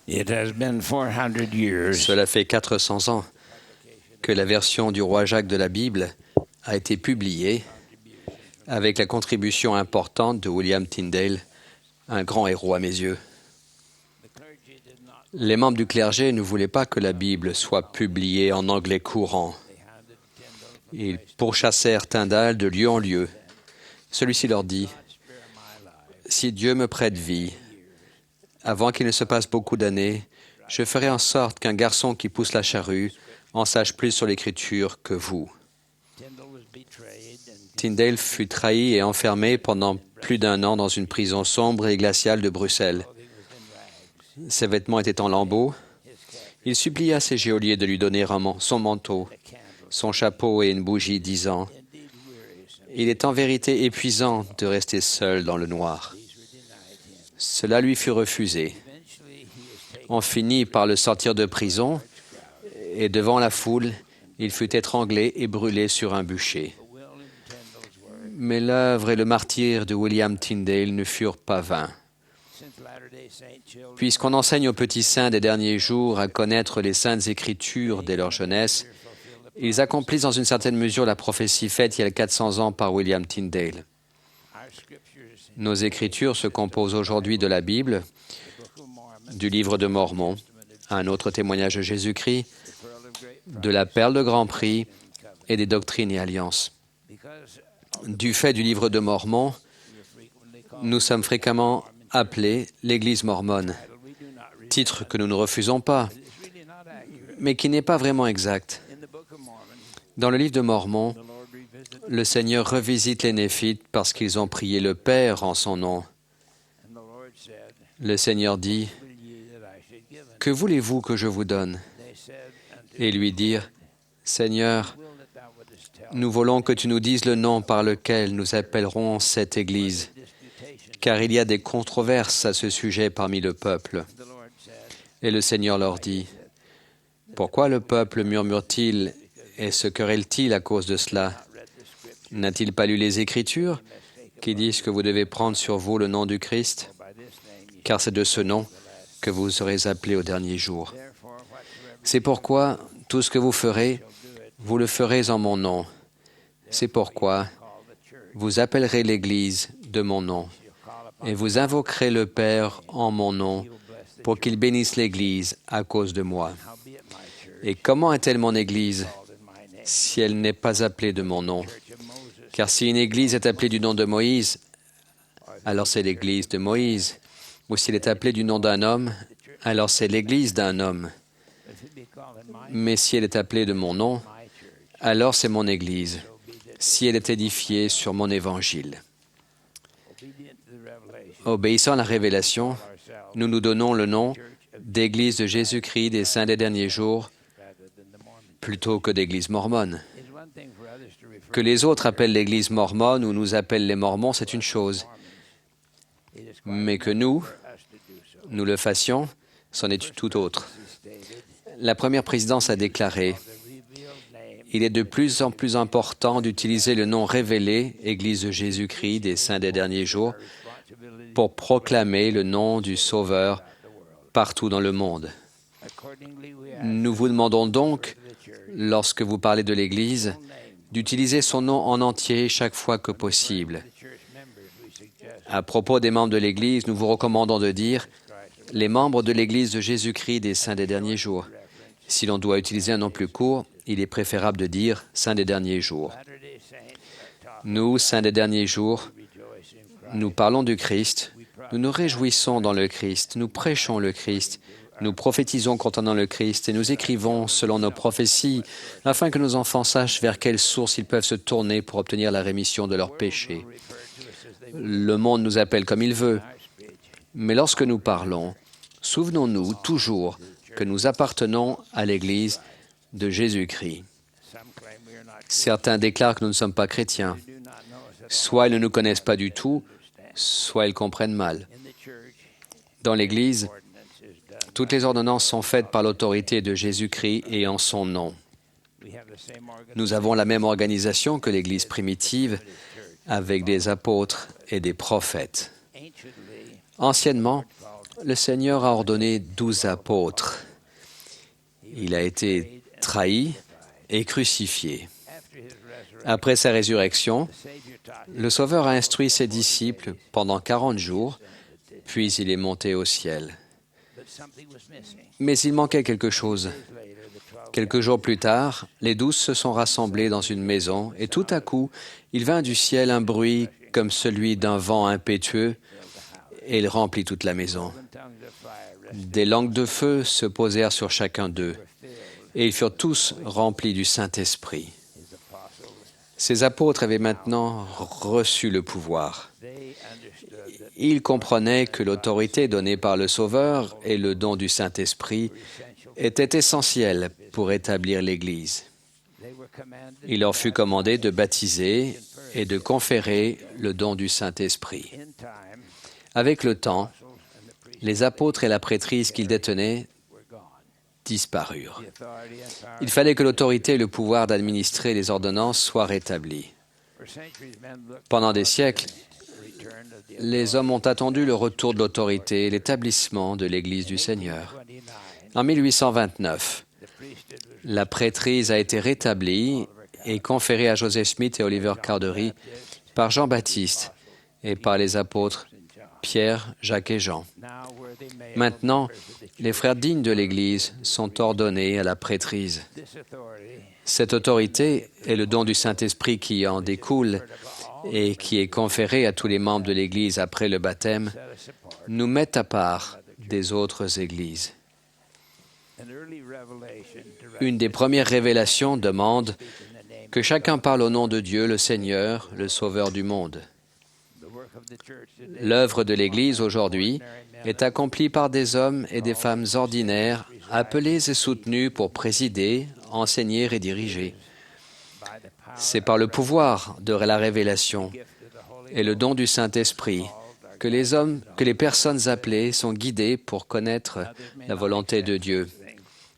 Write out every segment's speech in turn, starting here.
It has been 400 years Cela fait 400 ans que la version du roi Jacques de la Bible a été publiée avec la contribution importante de William Tyndale, un grand héros à mes yeux. Les membres du clergé ne voulaient pas que la Bible soit publiée en anglais courant. Ils pourchassèrent Tyndale de lieu en lieu. Celui-ci leur dit, « Si Dieu me prête vie, avant qu'il ne se passe beaucoup d'années, je ferai en sorte qu'un garçon qui pousse la charrue en sache plus sur l'Écriture que vous. » Tyndale fut trahi et enfermé pendant plus d'1 an dans une prison sombre et glaciale de Bruxelles. Ses vêtements étaient en lambeaux. Il supplia ses geôliers de lui donner son manteau, son chapeau et une bougie, disant, « Il est en vérité épuisant de rester seul dans le noir. » Cela lui fut refusé. On finit par le sortir de prison et devant la foule, il fut étranglé et brûlé sur un bûcher. Mais l'œuvre et le martyre de William Tyndale ne furent pas vains. Puisqu'on enseigne aux petits saints des derniers jours à connaître les saintes Écritures dès leur jeunesse, ils accomplissent dans une certaine mesure la prophétie faite il y a 400 ans par William Tyndale. Nos Écritures se composent aujourd'hui de la Bible, du livre de Mormon, un autre témoignage de Jésus-Christ, de la perle de grand prix et des doctrines et alliances. Du fait du livre de Mormon, nous sommes fréquemment appelés l'Église mormone, titre que nous ne refusons pas, mais qui n'est pas vraiment exact. Dans le livre de Mormon, le Seigneur revisite les Néphites parce qu'ils ont prié le Père en son nom. Le Seigneur dit, « Que voulez-vous que je vous donne ?» Et lui dire, « Seigneur, nous voulons que tu nous dises le nom par lequel nous appellerons cette Église, car il y a des controverses à ce sujet parmi le peuple. » Et le Seigneur leur dit, « Pourquoi le peuple murmure-t-il et se querelle-t-il à cause de cela? N'a-t-il pas lu les Écritures qui disent que vous devez prendre sur vous le nom du Christ? Car c'est de ce nom que vous serez appelés au dernier jour. C'est pourquoi tout ce que vous ferez, vous le ferez en mon nom. C'est pourquoi vous appellerez l'Église de mon nom, et vous invoquerez le Père en mon nom pour qu'il bénisse l'Église à cause de moi. Et comment est-elle mon Église si elle n'est pas appelée de mon nom? Car si une Église est appelée du nom de Moïse, alors c'est l'Église de Moïse. Ou s'il est appelé du nom d'un homme, alors c'est l'Église d'un homme. Mais si elle est appelée de mon nom, alors c'est mon Église, si elle est édifiée sur mon Évangile. Obéissant à la révélation, nous nous donnons le nom d'Église de Jésus-Christ des Saints des derniers jours plutôt que d'Église mormone. Que les autres appellent l'Église mormone ou nous appellent les Mormons, c'est une chose. Mais que nous le fassions, c'en est tout autre. La première présidence a déclaré « Il est de plus en plus important d'utiliser le nom révélé, Église de Jésus-Christ des Saints des derniers jours, pour proclamer le nom du Sauveur partout dans le monde. » Nous vous demandons donc, lorsque vous parlez de l'Église, d'utiliser son nom en entier chaque fois que possible. À propos des membres de l'Église, nous vous recommandons de dire « les membres de l'Église de Jésus-Christ des Saints des derniers jours ». Si l'on doit utiliser un nom plus court, il est préférable de dire « Saints des derniers jours ». Nous, Saints des derniers jours, nous parlons du Christ, nous nous réjouissons dans le Christ, nous prêchons le Christ, nous prophétisons concernant le Christ et nous écrivons selon nos prophéties afin que nos enfants sachent vers quelle source ils peuvent se tourner pour obtenir la rémission de leurs péchés. Le monde nous appelle comme il veut, mais lorsque nous parlons, souvenons-nous toujours que nous appartenons à l'Église de Jésus-Christ. Certains déclarent que nous ne sommes pas chrétiens. Soit ils ne nous connaissent pas du tout, soit ils comprennent mal. Dans l'Église, toutes les ordonnances sont faites par l'autorité de Jésus-Christ et en son nom. Nous avons la même organisation que l'Église primitive, avec des apôtres et des prophètes. Anciennement, le Seigneur a ordonné 12 apôtres. Il a été trahi et crucifié. Après sa résurrection, le Sauveur a instruit ses disciples pendant 40 jours, puis il est monté au ciel. Mais il manquait quelque chose. Quelques jours plus tard, les 12 se sont rassemblés dans une maison et tout à coup, il vint du ciel un bruit comme celui d'un vent impétueux et il remplit toute la maison. Des langues de feu se posèrent sur chacun d'eux et ils furent tous remplis du Saint-Esprit. Ces apôtres avaient maintenant reçu le pouvoir. Ils comprenaient que l'autorité donnée par le Sauveur et le don du Saint-Esprit étaient essentiels pour établir l'Église. Il leur fut commandé de baptiser et de conférer le don du Saint-Esprit. Avec le temps, les apôtres et la prêtrise qu'ils détenaient disparurent. Il fallait que l'autorité et le pouvoir d'administrer les ordonnances soient rétablis. Pendant des siècles, les hommes ont attendu le retour de l'autorité et l'établissement de l'Église du Seigneur. En 1829, la prêtrise a été rétablie et conférée à Joseph Smith et Oliver Cowdery par Jean-Baptiste et par les apôtres Pierre, Jacques et Jean. Maintenant, les frères dignes de l'Église sont ordonnés à la prêtrise. Cette autorité et le don du Saint-Esprit qui en découle et qui est conféré à tous les membres de l'Église après le baptême nous mettent à part des autres Églises. Une des premières révélations demande que chacun parle au nom de Dieu, le Seigneur, le Sauveur du monde. L'œuvre de l'Église aujourd'hui est accomplie par des hommes et des femmes ordinaires, appelés et soutenus pour présider, enseigner et diriger. C'est par le pouvoir de la révélation et le don du Saint-Esprit que les personnes appelées sont guidées pour connaître la volonté de Dieu.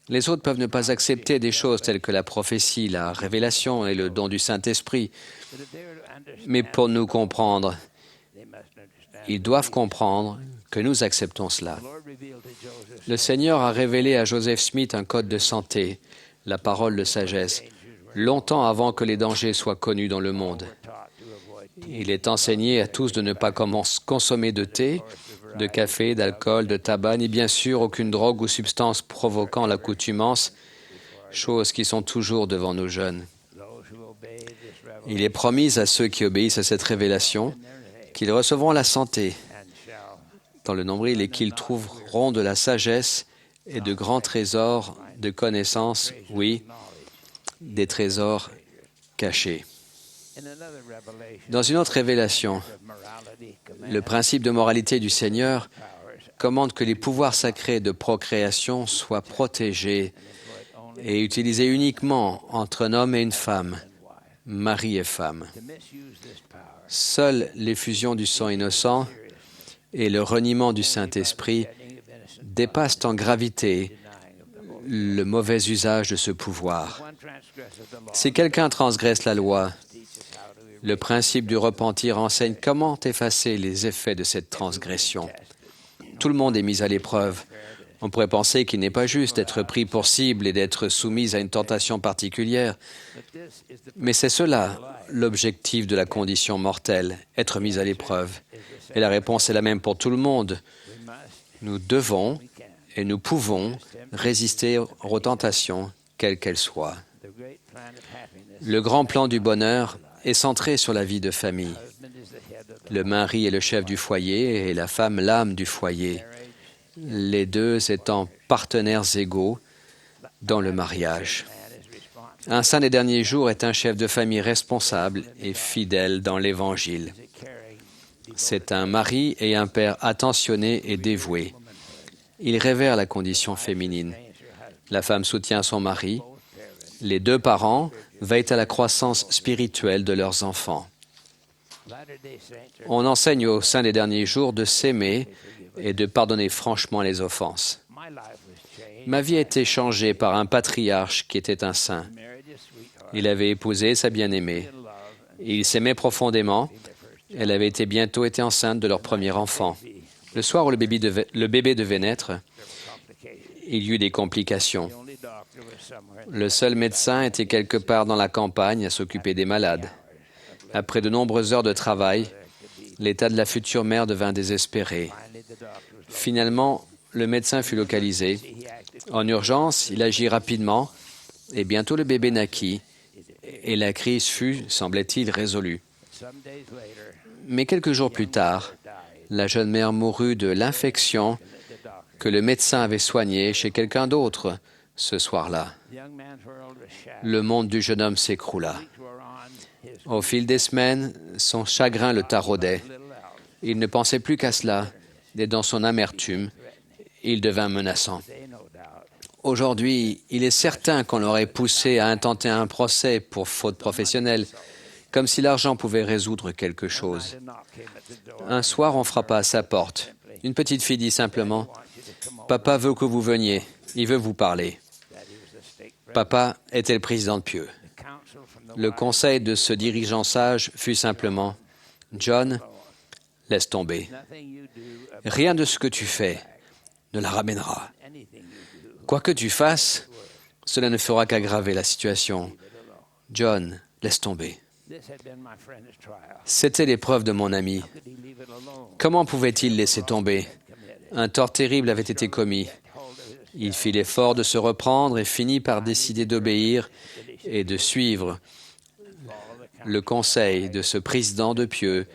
Les autres peuvent ne pas accepter des choses telles que la prophétie, la révélation et le don du Saint-Esprit. Mais pour nous comprendre, ils doivent comprendre que nous acceptons cela. Le Seigneur a révélé à Joseph Smith un code de santé, la parole de sagesse, longtemps avant que les dangers soient connus dans le monde. Il est enseigné à tous de ne pas consommer de thé, de café, d'alcool, de tabac, ni bien sûr aucune drogue ou substance provoquant l'accoutumance, choses qui sont toujours devant nos jeunes. Il est promis à ceux qui obéissent à cette révélation qu'ils recevront la santé dans le nombril et qu'ils trouveront de la sagesse et de grands trésors de connaissances, oui, des trésors cachés. Dans une autre révélation, le principe de moralité du Seigneur commande que les pouvoirs sacrés de procréation soient protégés et utilisés uniquement entre un homme et une femme, mari et femme. Seules l'effusion du sang innocent et le reniement du Saint-Esprit dépassent en gravité le mauvais usage de ce pouvoir. Si quelqu'un transgresse la loi, le principe du repentir enseigne comment effacer les effets de cette transgression. Tout le monde est mis à l'épreuve. On pourrait penser qu'il n'est pas juste d'être pris pour cible et d'être soumis à une tentation particulière. Mais c'est cela, l'objectif de la condition mortelle, être mis à l'épreuve. Et la réponse est la même pour tout le monde. Nous devons et nous pouvons résister aux tentations, quelles qu'elles soient. Le grand plan du bonheur est centré sur la vie de famille. Le mari est le chef du foyer et la femme l'âme du foyer, les deux étant partenaires égaux dans le mariage. Un saint des derniers jours est un chef de famille responsable et fidèle dans l'Évangile. C'est un mari et un père attentionnés et dévoués. Il révère la condition féminine. La femme soutient son mari. Les deux parents veillent à la croissance spirituelle de leurs enfants. On enseigne aux saints des derniers jours de s'aimer et de pardonner franchement les offenses. Ma vie a été changée par un patriarche qui était un saint. Il avait épousé sa bien-aimée. Ils s'aimaient profondément. Elle avait bientôt été enceinte de leur premier enfant. Le soir où le bébé devait naître, il y eut des complications. Le seul médecin était quelque part dans la campagne à s'occuper des malades. Après de nombreuses heures de travail, l'état de la future mère devint désespéré. Finalement, le médecin fut localisé. En urgence, il agit rapidement et bientôt le bébé naquit et la crise fut, semblait-il, résolue. Mais quelques jours plus tard, la jeune mère mourut de l'infection que le médecin avait soignée chez quelqu'un d'autre ce soir-là. Le monde du jeune homme s'écroula. Au fil des semaines, son chagrin le taraudait. Il ne pensait plus qu'à cela, et dans son amertume, il devint menaçant. Aujourd'hui, il est certain qu'on l'aurait poussé à intenter un procès pour faute professionnelle, comme si l'argent pouvait résoudre quelque chose. Un soir, on frappa à sa porte. Une petite fille dit simplement « Papa veut que vous veniez, il veut vous parler ». Papa était le président de Pieux. Le conseil de ce dirigeant sage fut simplement « John, laisse tomber. Rien de ce que tu fais ne la ramènera. Quoi que tu fasses, cela ne fera qu'aggraver la situation. John, laisse tomber. » C'était l'épreuve de mon ami. Comment pouvait-il laisser tomber? Un tort terrible avait été commis. Il fit l'effort de se reprendre et finit par décider d'obéir et de suivre le conseil de ce président de Pieux,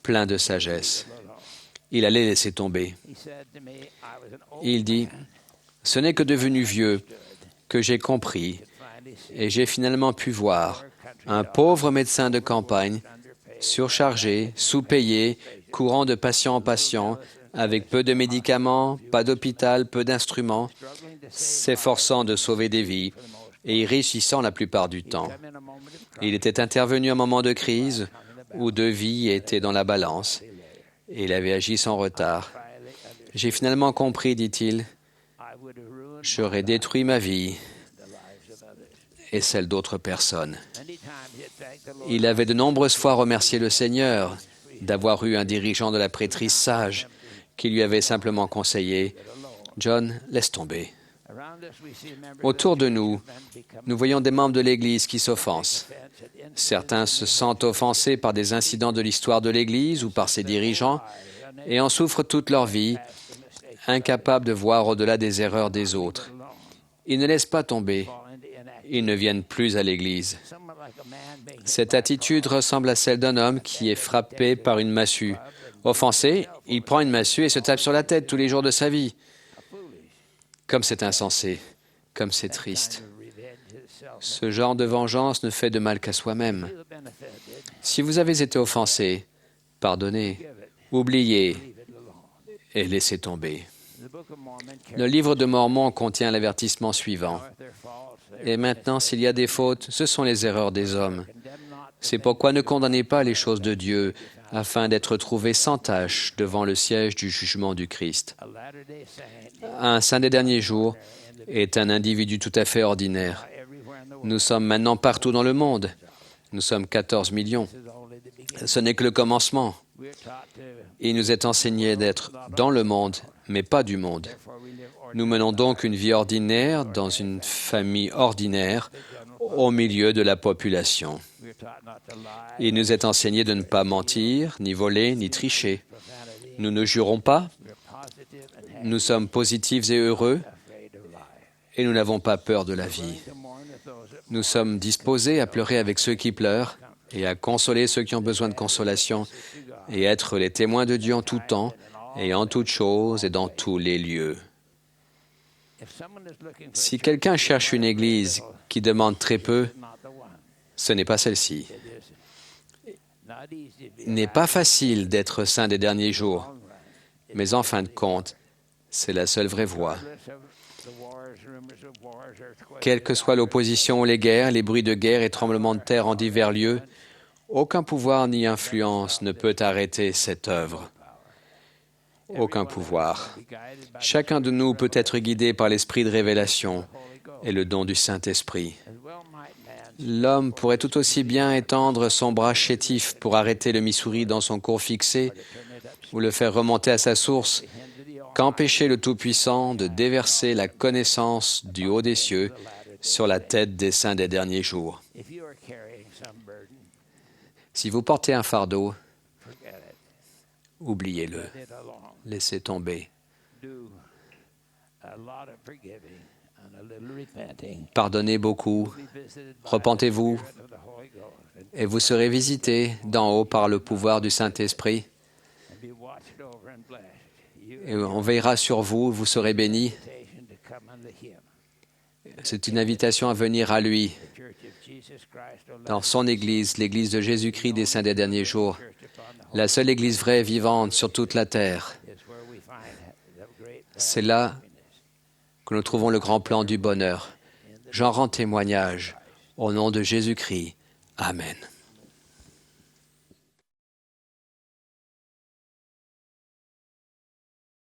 plein de sagesse. Il allait laisser tomber. Il dit, « Ce n'est que devenu vieux que j'ai compris et j'ai finalement pu voir un pauvre médecin de campagne, surchargé, sous-payé, courant de patient en patient, avec peu de médicaments, pas d'hôpital, peu d'instruments, s'efforçant de sauver des vies et y réussissant la plupart du temps. Il était intervenu à un moment de crise où deux vies étaient dans la balance et il avait agi sans retard. J'ai finalement compris, dit-il, j'aurais détruit ma vie et celle d'autres personnes. Il avait de nombreuses fois remercié le Seigneur d'avoir eu un dirigeant de la prêtrise sage qui lui avait simplement conseillé « John, laisse tomber ». Autour de nous, nous voyons des membres de l'Église qui s'offensent. Certains se sentent offensés par des incidents de l'histoire de l'Église ou par ses dirigeants et en souffrent toute leur vie, incapables de voir au-delà des erreurs des autres. Ils ne laissent pas tomber. Ils ne viennent plus à l'Église. Cette attitude ressemble à celle d'un homme qui est frappé par une massue. Offensé, il prend une massue et se tape sur la tête tous les jours de sa vie. Comme c'est insensé, comme c'est triste. Ce genre de vengeance ne fait de mal qu'à soi-même. Si vous avez été offensé, pardonnez, oubliez et laissez tomber. Le livre de Mormon contient l'avertissement suivant. Et maintenant, s'il y a des fautes, ce sont les erreurs des hommes. C'est pourquoi ne condamnez pas les choses de Dieu, afin d'être trouvés sans tache devant le siège du jugement du Christ. Un saint des derniers jours est un individu tout à fait ordinaire. Nous sommes maintenant partout dans le monde. Nous sommes 14 millions. Ce n'est que le commencement. Il nous est enseigné d'être dans le monde, mais pas du monde. Nous menons donc une vie ordinaire dans une famille ordinaire au milieu de la population. Il nous est enseigné de ne pas mentir, ni voler, ni tricher. Nous ne jurons pas. Nous sommes positifs et heureux et nous n'avons pas peur de la vie. Nous sommes disposés à pleurer avec ceux qui pleurent et à consoler ceux qui ont besoin de consolation et être les témoins de Dieu en tout temps et en toutes choses et dans tous les lieux. Si quelqu'un cherche une église qui demande très peu, ce n'est pas celle-ci. Il n'est pas facile d'être saint des derniers jours, mais en fin de compte, c'est la seule vraie voie. Quelle que soit l'opposition ou les guerres, les bruits de guerre et tremblements de terre en divers lieux, aucun pouvoir ni influence ne peut arrêter cette œuvre. Aucun pouvoir. Chacun de nous peut être guidé par l'esprit de révélation et le don du Saint-Esprit. L'homme pourrait tout aussi bien étendre son bras chétif pour arrêter le Missouri dans son cours fixé ou le faire remonter à sa source qu'empêcher le Tout-Puissant de déverser la connaissance du haut des cieux sur la tête des saints des derniers jours. Si vous portez un fardeau, oubliez-le, laissez tomber. Pardonnez beaucoup, repentez-vous, et vous serez visités d'en haut par le pouvoir du Saint-Esprit. Et on veillera sur vous, vous serez bénis. C'est une invitation à venir à lui, dans son Église, l'Église de Jésus-Christ des saints des derniers jours, la seule Église vraie et vivante sur toute la terre. C'est là que nous trouvons le grand plan du bonheur. J'en rends témoignage au nom de Jésus-Christ. Amen.